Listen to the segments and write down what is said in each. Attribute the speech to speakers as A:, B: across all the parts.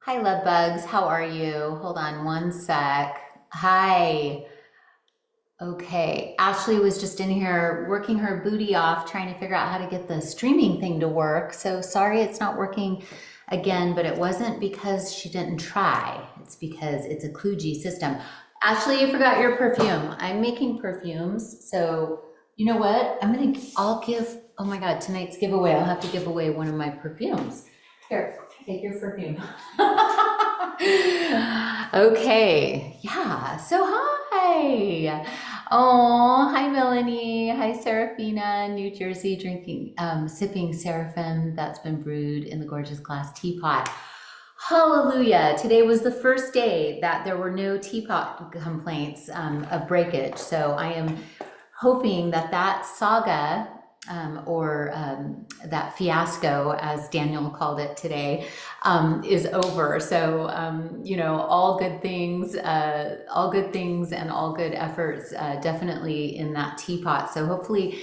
A: Hi, love bugs. How are you? Hold on one sec. Hi. Okay. Ashley was just in here working her booty off, trying to figure out how to get the streaming thing to work. So sorry it's not working again, but it wasn't because she didn't try. It's because it's a kludgy system. Ashley, you forgot your perfume. I'm making perfumes. So you know what? I'll give, oh my God, tonight's giveaway. I'll have to give away one of my perfumes. Here, take your perfume. Okay, yeah. So hi. Oh, hi Melanie. Hi Serafina, New Jersey, sipping Seraphim that's been brewed in the gorgeous glass teapot. Hallelujah. Today was the first day that there were no teapot complaints of breakage. So I am hoping that that saga or that fiasco, as Daniel called it today, is over. So, all good things and all good efforts definitely in that teapot. So hopefully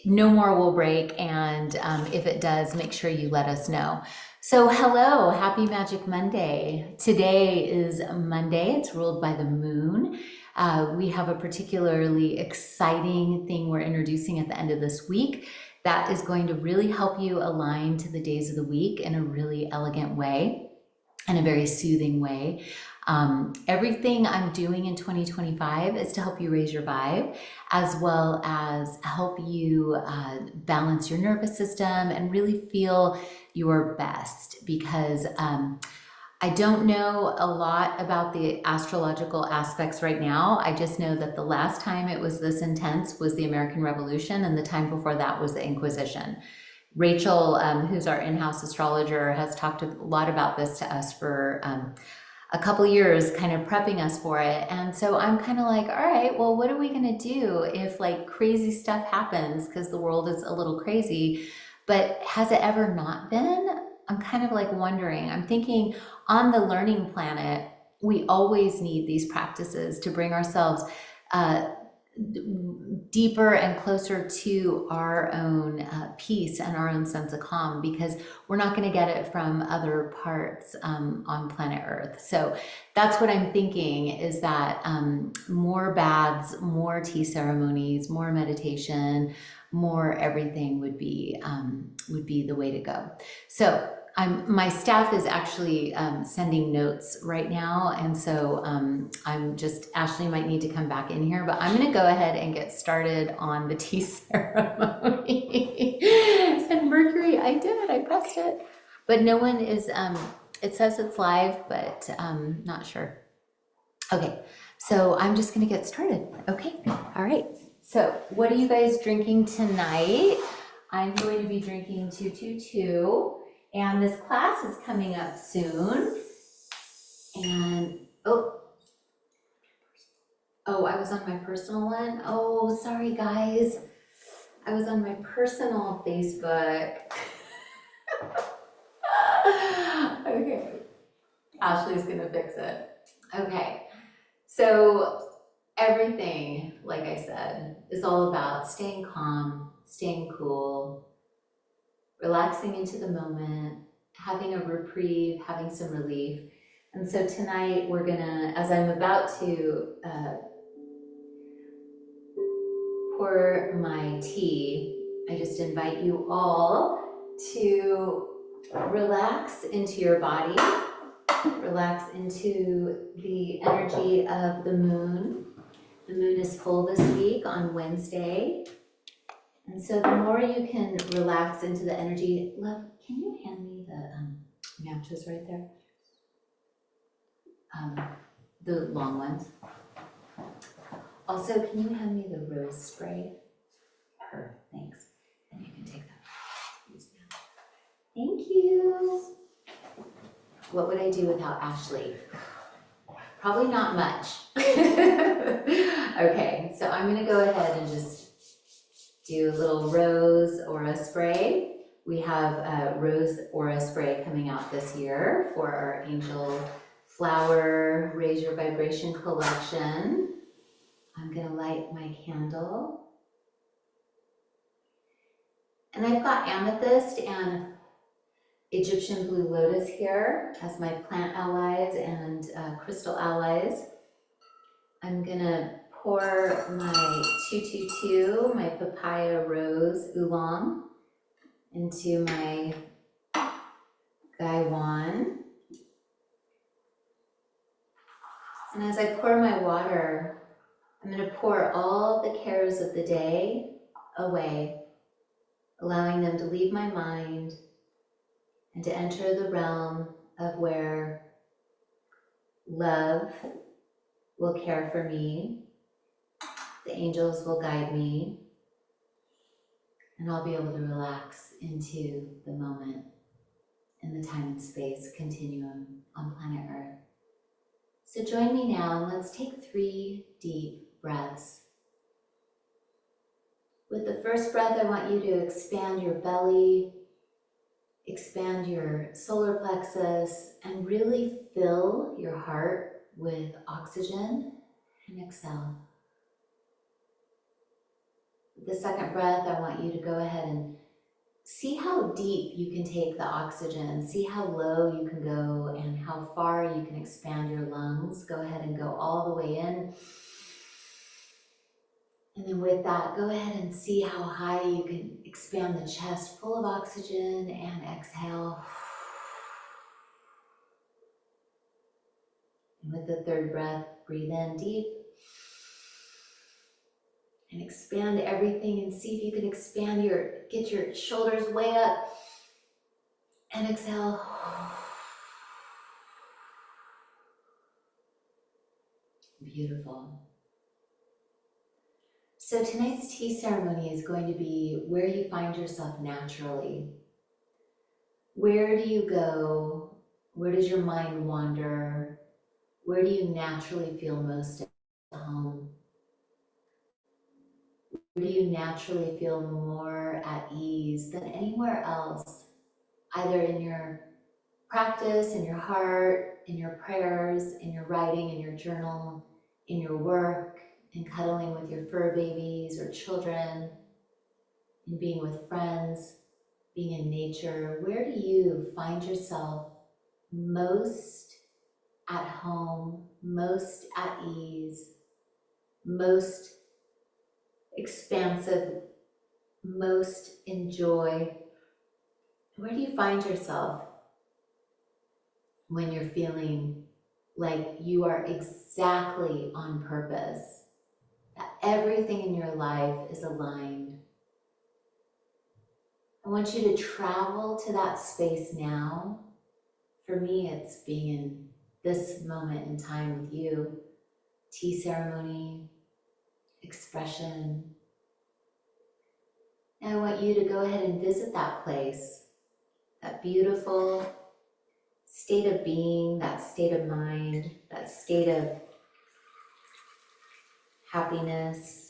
A: no more will break. And if it does, make sure you let us know. So hello, happy Magic Monday. Today is Monday. It's ruled by the moon. We have a particularly exciting thing we're introducing at the end of this week that is going to really help you align to the days of the week in a really elegant way and a very soothing way. Everything I'm doing in 2025 is to help you raise your vibe, as well as help you balance your nervous system and really feel your best, because I don't know a lot about the astrological aspects right now. I just know that the last time it was this intense was the American Revolution, and the time before that was the Inquisition. Rachel, who's our in-house astrologer, has talked a lot about this to us for a couple years, kind of prepping us for it. And so I'm kind of like, all right, well, what are we going to do if like crazy stuff happens? Because the world is a little crazy. But has it ever not been? I'm kind of like wondering. I'm thinking on the learning planet, we always need these practices to bring ourselves uh, deeper and closer to our own peace and our own sense of calm, because we're not going to get it from other parts on planet Earth. So that's what I'm thinking, is that more baths, more tea ceremonies, more meditation, more everything would be the way to go. So my staff is actually sending notes right now, and so Ashley might need to come back in here, but I'm gonna go ahead and get started on the tea ceremony. And Mercury, I pressed it, but no one is, it says it's live, but not sure. Okay, so I'm just gonna get started. Okay, all right. So what are you guys drinking tonight? I'm going to be drinking 222, and this class is coming up soon. And I was on my personal one. Oh, sorry guys. I was on my personal Facebook. Okay, Ashley's gonna fix it. Okay, so everything, like I said, is all about staying calm, staying cool, relaxing into the moment, having a reprieve, having some relief. And so tonight we're gonna, as I'm about to pour my tea, I just invite you all to relax into your body, relax into the energy of the moon. The moon is full this week on Wednesday. And so the more you can relax into the energy, love, can you hand me the matches right there? The long ones. Also, can you hand me the rose spray? Thanks. And you can take that. Thank you. What would I do without Ashley? Probably not much. Okay, so I'm gonna go ahead and just do a little rose aura spray. We have a rose aura spray coming out this year for our Angel Flower Raise Your Vibration collection. I'm gonna light my candle. And I've got amethyst and Egyptian blue lotus here as my plant allies and crystal allies. I'm gonna pour my 222, my papaya rose oolong, into my gaiwan. And as I pour my water, I'm gonna pour all the cares of the day away, allowing them to leave my mind and to enter the realm of where love will care for me, the angels will guide me, and I'll be able to relax into the moment in the time and space continuum on planet Earth. So join me now and let's take 3 deep breaths. With the first breath, I want you to expand your belly, expand your solar plexus, and really fill your heart with oxygen, and exhale. With the second breath, I want you to go ahead and see how deep you can take the oxygen, see how low you can go and how far you can expand your lungs. Go ahead and go all the way in. And then with that, go ahead and see how high you can expand the chest full of oxygen, and exhale. And with the third breath, breathe in deep and expand everything, and see if you can expand get your shoulders way up, and exhale. Beautiful. So tonight's tea ceremony is going to be where you find yourself naturally. Where do you go? Where does your mind wander? Where do you naturally feel most at home? Where do you naturally feel more at ease than anywhere else? Either in your practice, in your heart, in your prayers, in your writing, in your journal, in your work, in cuddling with your fur babies or children, in being with friends, being in nature. Where do you find yourself most at home, most at ease, most expansive, most enjoy? Where do you find yourself when you're feeling like you are exactly on purpose, that everything in your life is aligned? I want you to travel to that space now. For me, it's being in this moment in time with you. Tea ceremony, expression. And I want you to go ahead and visit that place, that beautiful state of being, that state of mind, that state of happiness.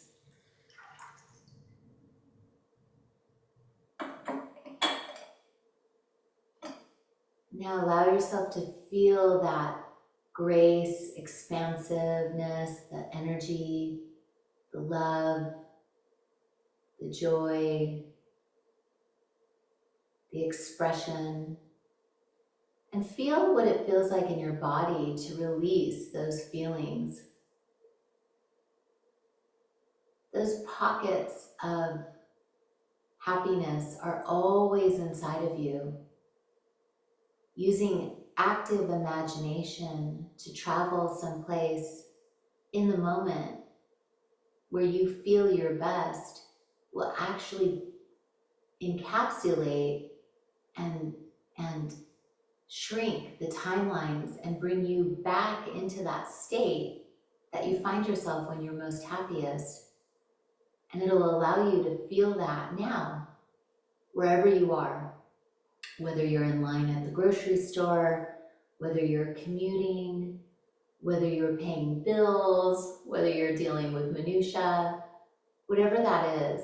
A: Now allow yourself to feel that grace, expansiveness, the energy, the love, the joy, the expression, and feel what it feels like in your body to release those feelings. Those pockets of happiness are always inside of you. Using active imagination to travel someplace in the moment where you feel your best will actually encapsulate and shrink the timelines and bring you back into that state that you find yourself when you're most happiest. And it'll allow you to feel that now, wherever you are, whether you're in line at the grocery store, whether you're commuting, whether you're paying bills, whether you're dealing with minutia, whatever that is.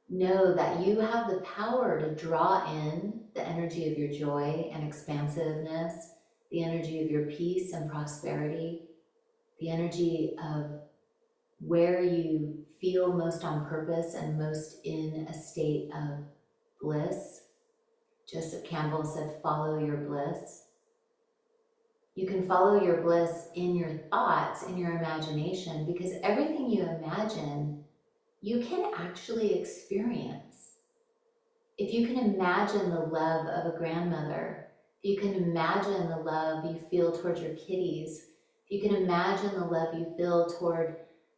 A: Know that you have the power to draw in the energy of your joy and expansiveness, the energy of your peace and prosperity, the energy of where you feel most on purpose and most in a state of bliss. Joseph Campbell said, follow your bliss. You can follow your bliss in your thoughts, in your imagination, because everything you imagine, you can actually experience. If you can imagine the love of a grandmother, if you can imagine the love you feel towards your kitties, if you can imagine the love you feel toward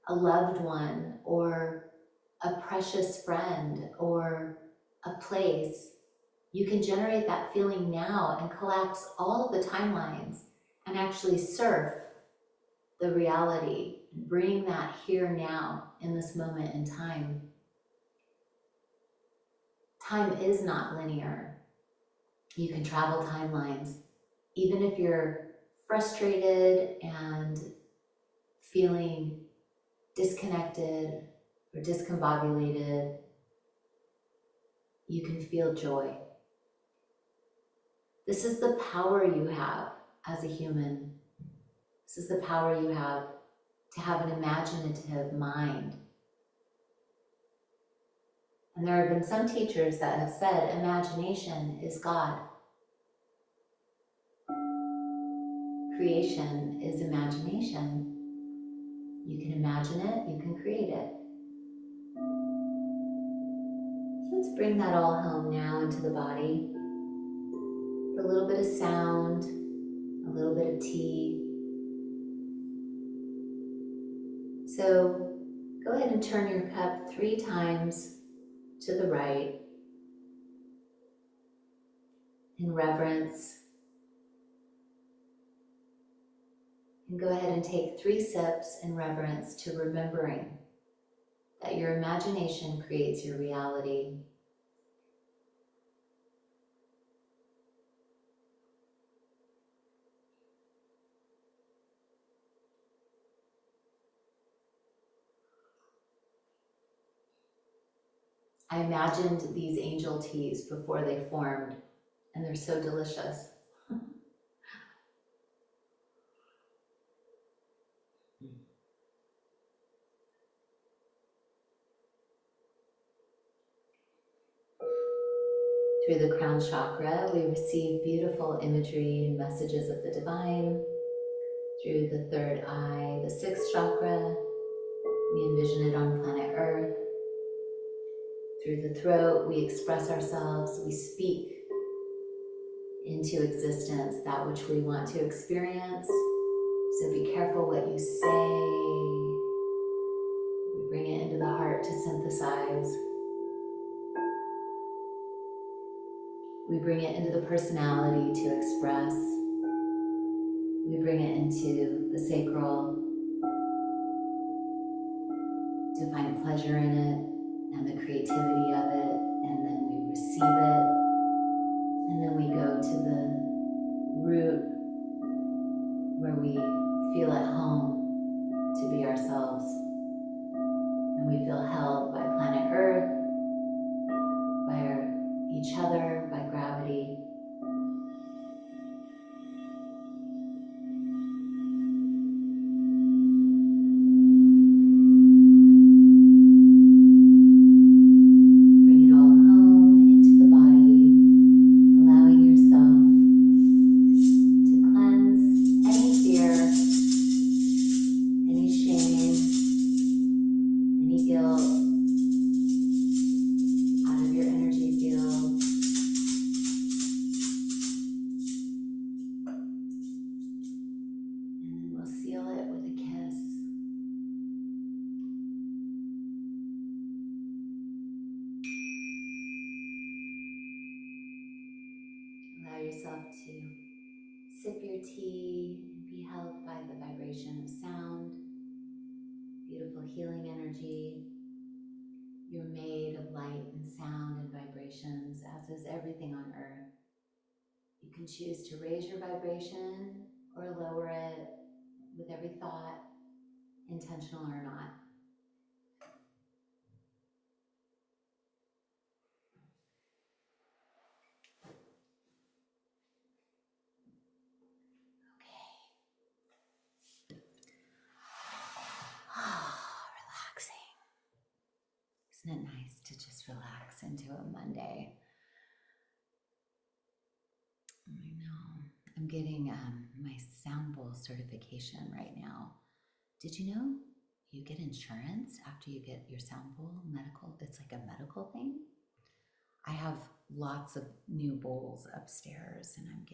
A: a loved one or a precious friend or a place, you can generate that feeling now and collapse all of the timelines and actually surf the reality, bring that here now in this moment in time. Time is not linear. You can travel timelines. Even if you're frustrated and feeling disconnected or discombobulated, you can feel joy. This is the power you have as a human. This is the power you have to have an imaginative mind. And there have been some teachers that have said imagination is God. Creation is imagination. You can imagine it, you can create it. So let's bring that all home now into the body. A little bit of sound, a little bit of tea. So go ahead and turn your cup 3 times to the right in reverence. And go ahead and take 3 sips in reverence to remembering that your imagination creates your reality. I imagined these angel teas before they formed, and they're so delicious. Through the crown chakra, we receive beautiful imagery and messages of the divine. Through the 3rd eye, the 6th chakra, we envision it on planet Earth. Through the throat, we express ourselves, we speak into existence that which we want to experience. So be careful what you say. We bring it into the heart to synthesize. We bring it into the personality to express. We bring it into the sacral to find pleasure in it and the creativity of it, and then we receive it, and then we go to the root where we feel at home to be ourselves, and we feel held by planet Earth, by each other, by gravity. Allow yourself to sip your tea and be held by the vibration of sound, beautiful healing energy. You're made of light and sound and vibrations, as is everything on earth. You can choose to raise your vibration or lower it with every thought, intentional or not. Relaxing. Isn't it nice to just relax into a Monday? I'm getting my sound bowl certification right now. Did you know you get insurance after you get your sound bowl medical? It's like a medical thing. I have lots of new bowls upstairs and I'm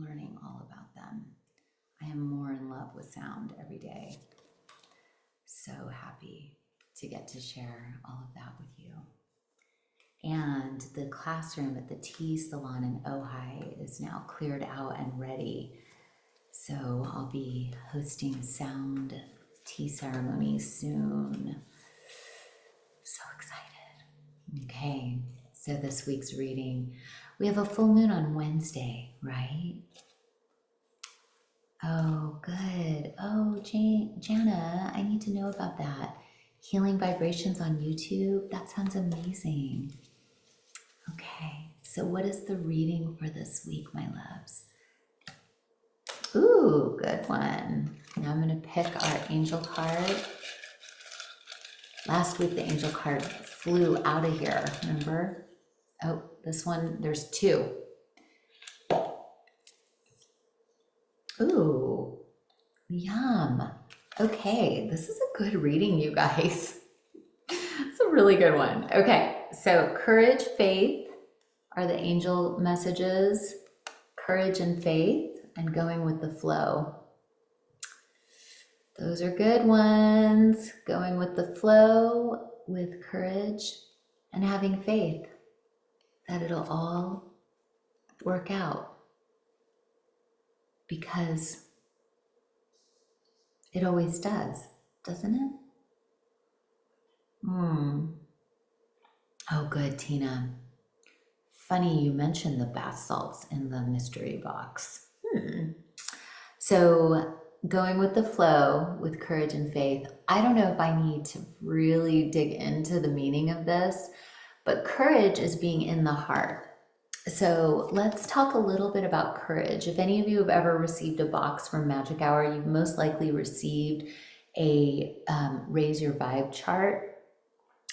A: learning all about them. I am more in love with sound every day. So happy to get to share all of that with you. And the classroom at the tea salon in Ojai is now cleared out and ready. So I'll be hosting sound tea ceremonies soon. So excited. Okay, so this week's reading, we have a full moon on Wednesday, right? Oh, good. Oh, Jana, I need to know about that. Healing vibrations on YouTube? That sounds amazing. Okay, so what is the reading for this week, my loves? Ooh, good one. Now I'm going to pick our angel card. Last week, the angel card flew out of here, remember? Oh, this one, there's two. Ooh, yum. Okay, this is a good reading, you guys. It's a really good one. Okay, so courage, faith are the angel messages. Courage and faith, and going with the flow. Those are good ones. Going with the flow, with courage, and having faith that it'll all work out. Because it always does, doesn't it? Oh, good, Tina. Funny you mentioned the bath salts in the mystery box. So going with the flow, with courage and faith, I don't know if I need to really dig into the meaning of this, but courage is being in the heart. So let's talk a little bit about courage. If any of you have ever received a box from Magic Hour, you've most likely received a Raise Your Vibe chart.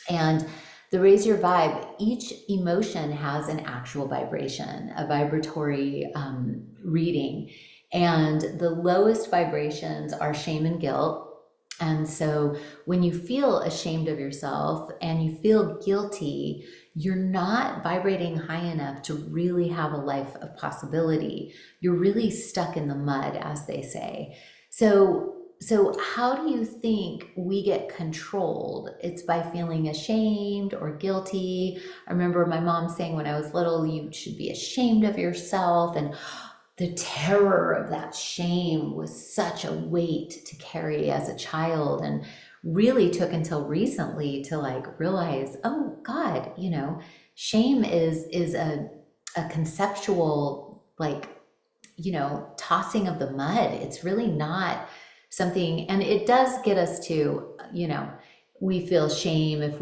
A: And the Raise Your Vibe, each emotion has an actual vibration, a vibratory reading. And the lowest vibrations are shame and guilt. And so when you feel ashamed of yourself and you feel guilty, you're not vibrating high enough to really have a life of possibility. You're really stuck in the mud, as they say. So how do you think we get controlled? It's by feeling ashamed or guilty. I remember my mom saying when I was little, you should be ashamed of yourself. And the terror of that shame was such a weight to carry as a child, and really took until recently to like realize, oh God, you know, shame is a conceptual, like, you know, tossing of the mud. It's really not something, and it does get us to, you know, we feel shame if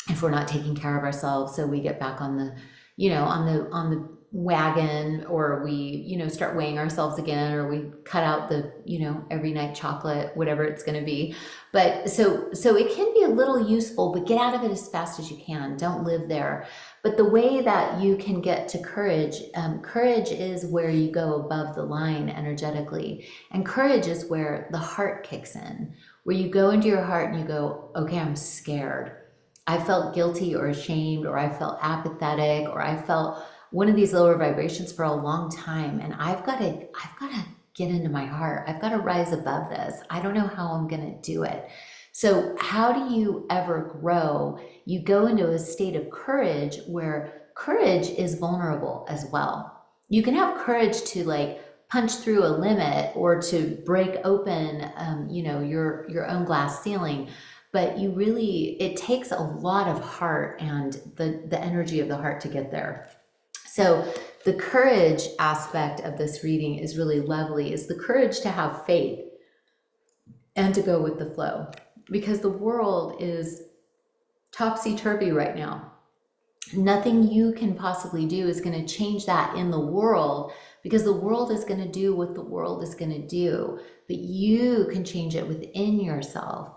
A: if we're not taking care of ourselves. So we get back on the, you know, on the wagon, or we, you know, start weighing ourselves again, or we cut out the, you know, every night chocolate, whatever it's going to be. But so it can be a little useful, but get out of it as fast as you can. Don't live there. But the way that you can get to courage, courage is where you go above the line energetically. And courage is where the heart kicks in, where you go into your heart and you go, okay, I'm scared. I felt guilty or ashamed, or I felt apathetic, or I felt one of these lower vibrations for a long time, and I've got to get into my heart. I've got to rise above this. I don't know how I'm going to do it. So how do you ever grow? You go into a state of courage where courage is vulnerable as well. You can have courage to like punch through a limit or to break open, you know, your own glass ceiling. But you really, it takes a lot of heart and the energy of the heart to get there. So the courage aspect of this reading is really lovely, is the courage to have faith and to go with the flow, because the world is topsy-turvy right now. Nothing you can possibly do is going to change that in the world, because the world is going to do what the world is going to do. But you can change it within yourself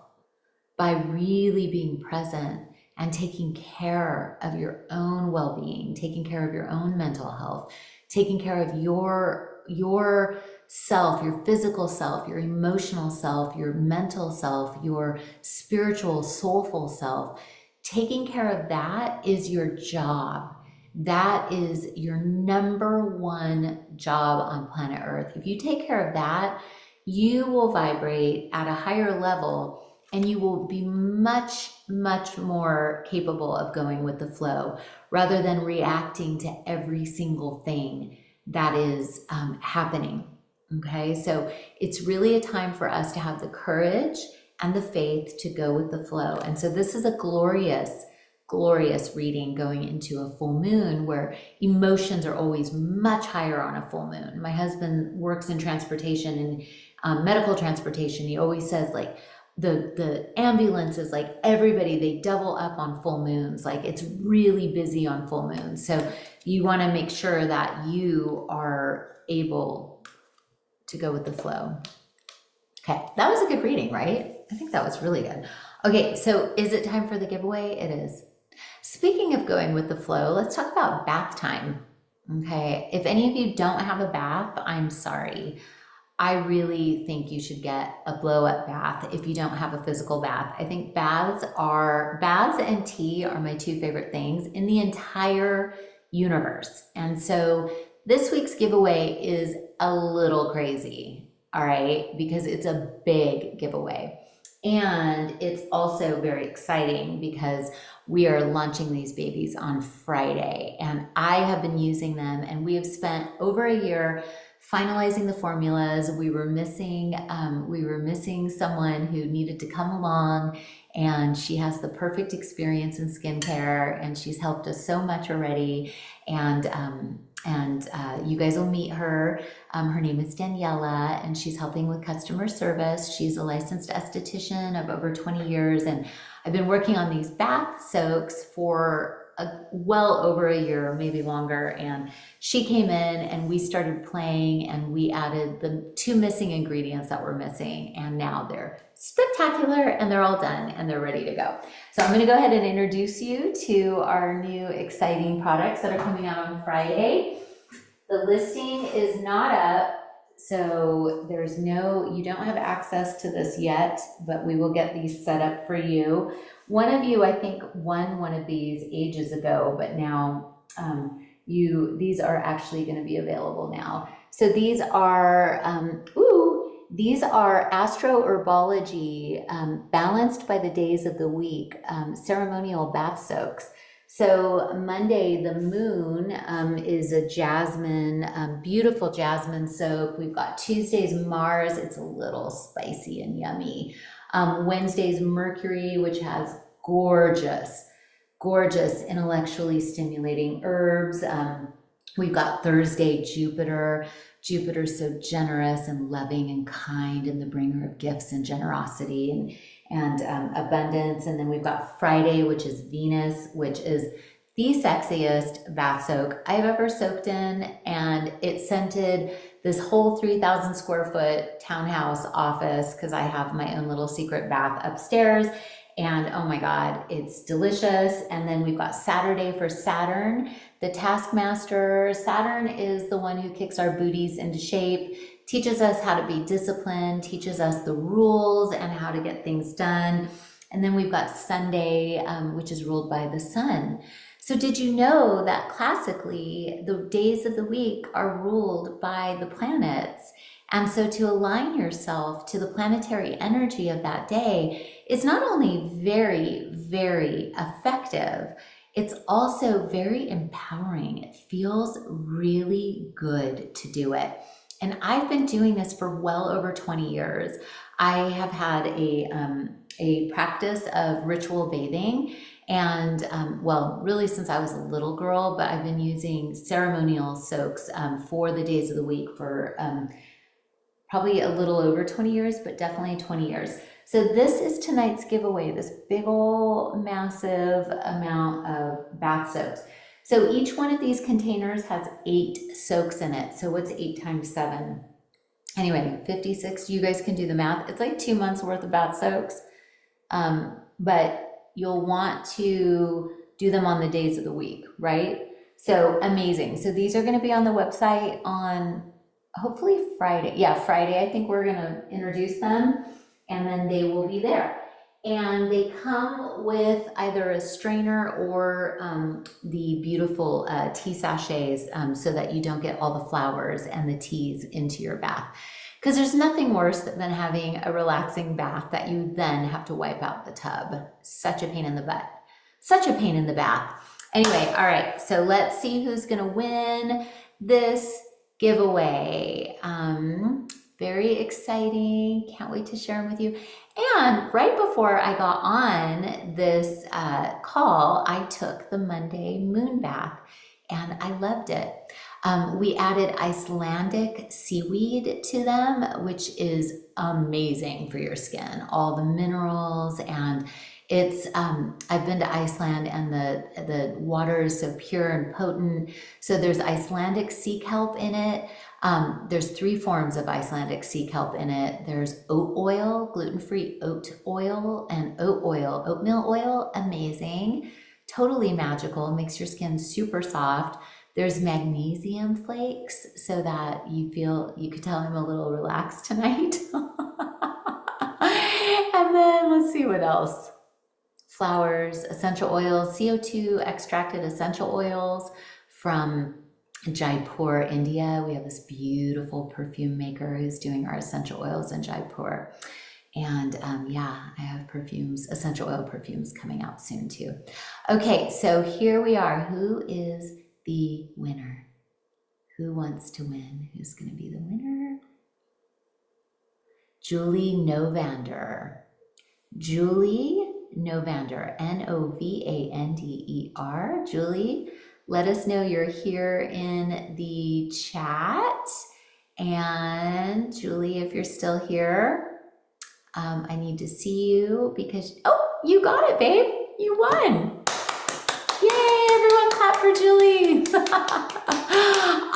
A: by really being present and taking care of your own well-being, taking care of your own mental health, taking care of your your self, your physical self, your emotional self, your mental self, your spiritual, soulful self. Taking care of that is your job. That is your number one job on planet Earth. If you take care of that, you will vibrate at a higher level and you will be much, much more capable of going with the flow rather than reacting to every single thing that is happening. Okay, so it's really a time for us to have the courage and the faith to go with the flow. And so this is a glorious, glorious reading going into a full moon where emotions are always much higher on a full moon. My husband works in transportation and medical transportation. He always says like the ambulances, like everybody, they double up on full moons. Like it's really busy on full moons. So you want to make sure that you are able to go with the flow. Okay, that was a good reading, right? I think that was really good. Okay, so is it time for the giveaway? It is. Speaking of going with the flow, let's talk about bath time. Okay, if any of you don't have a bath, I'm sorry. I really think you should get a blow-up bath if you don't have a physical bath. I think baths and tea are my two favorite things in the entire universe. And so this week's giveaway is a little crazy, all right, because it's a big giveaway. And it's also very exciting because we are launching these babies on Friday, and I have been using them, and we have spent over a year finalizing the formulas. We were missing someone who needed to come along, and she has the perfect experience in skincare, and she's helped us so much already. And you guys will meet her. Her name is Daniela, and she's helping with customer service. She's a licensed esthetician of over 20 years, and I've been working on these bath soaks for well over a year, maybe longer. And she came in and we started playing, and we added the two missing ingredients that were missing, and now they're spectacular and they're all done and they're ready to go. So I'm going to go ahead and introduce you to our new exciting products that are coming out on Friday. The listing is not up, so you don't have access to this yet, but we will get these set up for you. One of you, I think, won one of these ages ago, but now these are actually going to be available now. So these are Astro Herbology, balanced by the days of the week, ceremonial bath soaks. So Monday, the moon is a jasmine, beautiful jasmine soak. We've got Tuesday's Mars. It's a little spicy and yummy. Wednesday's Mercury, which has gorgeous, intellectually stimulating herbs. We've got Thursday, Jupiter. Jupiter's so generous and loving and kind, and the bringer of gifts and generosity and abundance. And then we've got Friday, which is Venus, which is the sexiest bath soak I've ever soaked in. And it scented this whole 3,000 square foot townhouse office, because I have my own little secret bath upstairs. And oh my God, it's delicious. And then we've got Saturday for Saturn, the taskmaster. Saturn is the one who kicks our booties into shape, teaches us how to be disciplined, teaches us the rules and how to get things done. And then we've got Sunday, which is ruled by the sun. So did you know that classically the days of the week are ruled by the planets? And so to align yourself to the planetary energy of that day is not only very, very effective, it's also very empowering. It feels really good to do it. And I've been doing this for well over 20 years. I have had a practice of ritual bathing, and really since I was a little girl, but I've been using ceremonial soaks for the days of the week for probably a little over 20 years, but definitely 20 years. So this is tonight's giveaway, this big ol' massive amount of bath soaks. So each one of these containers has 8 soaks in it. So what's 8 times 7? Anyway, 56, you guys can do the math. It's like 2 months worth of bath soaks. But you'll want to do them on the days of the week, right? So amazing. So these are gonna be on the website on hopefully Friday. Yeah, Friday, I think we're gonna introduce them, and then they will be there. And they come with either a strainer or the beautiful tea sachets, so that you don't get all the flowers and the teas into your bath. Because there's nothing worse than having a relaxing bath that you then have to wipe out the tub. Such a pain in the butt. Such a pain in the bath. Anyway, all right, so let's see who's gonna win this giveaway. Very exciting. Can't wait to share them with you. And right before I got on this call, I took the Monday moon bath and I loved it. We added Icelandic seaweed to them, which is amazing for your skin. All the minerals, and it's I've been to Iceland, and the water is so pure and potent. So there's Icelandic sea kelp in it. There's 3 forms of Icelandic sea kelp in it. There's oat oil, gluten-free oat oil, and oatmeal oil, amazing. Totally magical, makes your skin super soft. There's magnesium flakes so that you could tell I'm a little relaxed tonight. And then let's see what else. Flowers, essential oils, CO2 extracted essential oils from Jaipur, India. We have this beautiful perfume maker who's doing our essential oils in Jaipur. And yeah, I have perfumes, essential oil perfumes coming out soon too. Okay, so here we are. Who is the winner? Who wants to win? Who's going to be the winner? Julie Novander. Julie Novander, Novander. Julie, let us know you're here in the chat. And Julie, if you're still here, I need to see you because, oh, you got it, babe. You won. Yay, everyone clap for Julie.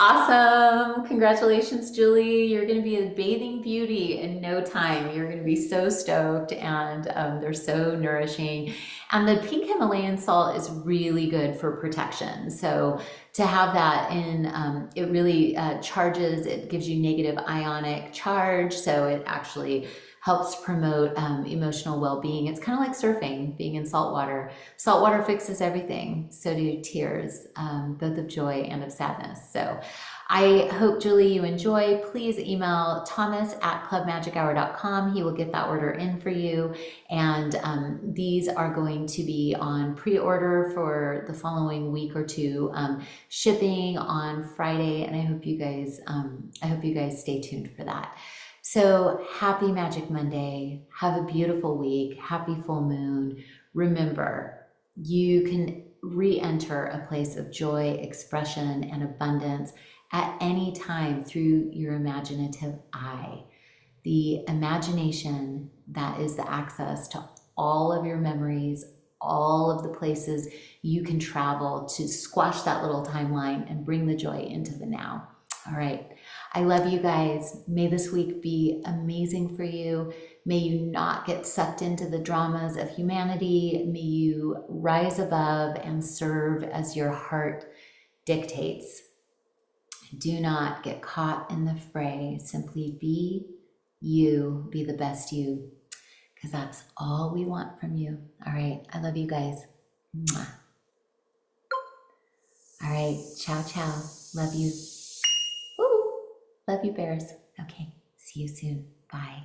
A: Awesome. Congratulations, Julie. You're going to be a bathing beauty in no time. You're going to be so stoked, and they're so nourishing. And the pink Himalayan salt is really good for protection. So to have that in, it really charges, it gives you negative ionic charge. So it actually helps promote emotional well-being. It's kind of like surfing, being in salt water. Salt water fixes everything. So do tears, both of joy and of sadness. So I hope, Julie, you enjoy. Please email thomas@clubmagichour.com. He will get that order in for you. And these are going to be on pre-order for the following week or two, shipping on Friday. And I hope you guys stay tuned for that. So happy Magic Monday. Have a beautiful week. Happy full moon. Remember, you can re-enter a place of joy, expression, and abundance at any time through your imaginative eye. The imagination, that is the access to all of your memories, all of the places you can travel to squash that little timeline and bring the joy into the now. All right. I love you guys. May this week be amazing for you. May you not get sucked into the dramas of humanity. May you rise above and serve as your heart dictates. Do not get caught in the fray. Simply be you, be the best you, because that's all we want from you. All right. I love you guys. Mwah. All right. Ciao, ciao. Love you. Woo. Love you, bears. Okay. See you soon. Bye.